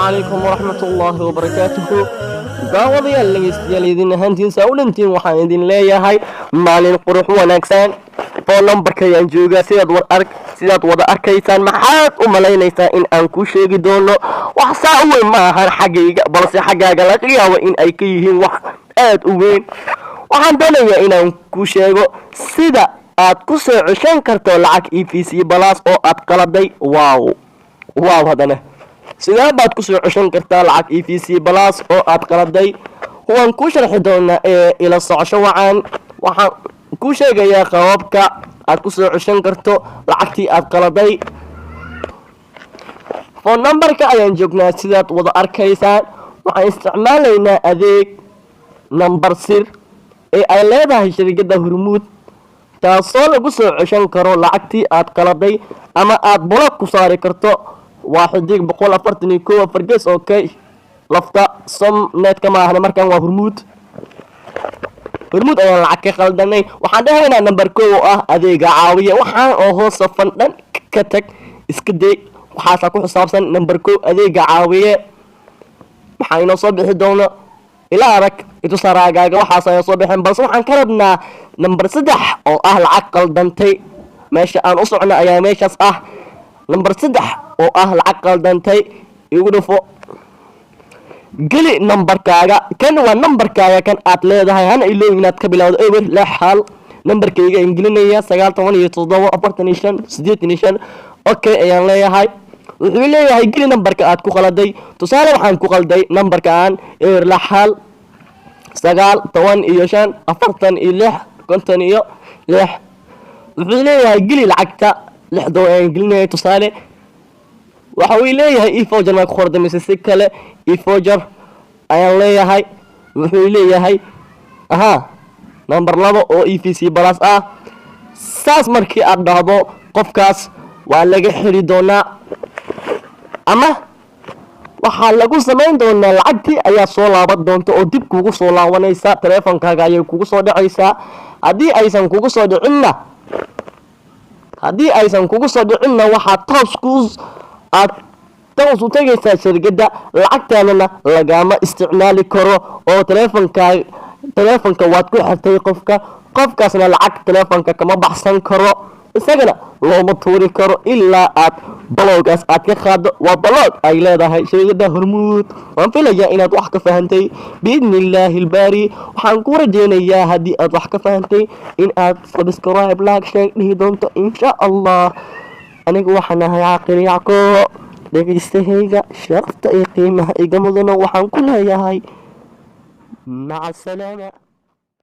عليكم ورحمة الله وبركاته. دعوة اللي هانتين ساولنتين وحان idin leeyahay maalin qurux wanaagsan oo lambarkayaan jooga sidaad wada arkaysaan maxaad u malaynaysaa in aan ku sheegi doono wax saa u weyn ma ahan xagayga balse xagaaga laga yaabo in ay ka yihiin wax aad u weyn. waxaan doonayaa inaan ku sheego sida aad ku soo ceshan karto lacag EVCplus oo aad qaladay. waaw hadana sidee baad ku soo ceshan kartaa lacag EVCplus oo aad qaladay? waan ku sharxi doonaa ila socosho waxaan ku sheegayaa qaababka aad ku soo ceshan karto lacagtii aad qaladay. phone number-ka ayaan joognaa sidaad wada arkaysaan. waxaan isticmaalaynaa adeeg number sir ee ay leedahay shirkadda Hormuud taasoo lagu soo ceshan karo lacagtii aad qaladay ama aad block ku saari karto. واحد 141 فرقس اوكي لفتا سم نت كما احنا markan waa Hormuud ayaan lacag ka qaldanay. waxaan dhahaynaa number 2 ah adeega caawiye waxaan oo hoos safan dhan ka tag iska day waxa ku xisaabsan number 2 adeega caawiye. waxaan inoo soo bixi doona ilaa arag itu saraagaaga waxa ay soo bixin balse waxaan ka rabnaa number 3 oo ah lacag qaldantay. meesha aan u socno ayaa meeshaas ah number 3 oo ah lacag qaldantay. igu dhufo geli numberkaaga kan waa numberkaaga kan aad leedahay hana ilooyin inaad ka bilowdo ewer la xal numberkayga ingilinaya 9745 okay ayaan leeyahay. wuxuu leeyahay geli numberka aad ku qaladay. tusaale waxaan ku qalday numberkaan ewer la xal 95 46 wuxuu leeyahay geli lacagta 6 ayaan gelinaya. tusaale waxa uu leeyahay e-voucher ma ku qordamaysa si kale e-voucher ayaan leeyahay. wuxuu leeyahay number 2 oo EVCplus ah. saas markii aad dhahdo qofkaas waa laga xiri doonaa ama waxa lagu sameyn doonaa lacagtii ayaa soo laaban doonta oo dib kugu soo laabanaysa taleefankaaga ayay kugu soo dhacaysaa. haddii aysan kugu soo dhicinna waxaa aad toos u tagaysaa shirkadda lacagtaadana lagama isticmaali karo oo taleefanka waad ku xirtay qofkaasna lacag taleefanka kama baxsan karo isagana looma tuuri karo ilaa aad baloogaas aad ka qaado. waa baloog ay leedahay shirkadda Hormuud. waan filayaa inaad wax ka fahantay biidnillaahi albaari. waxaan ku rajaynayaa haddii aad wax ka fahantay in aad subscribe like share dhihi doonto insha Allah. anigu waxaan ahay caaqil Yacqoob dhageystayaasha sharafta iyo qiimaha iga mudana waxaan ku leeyahay maca salaama.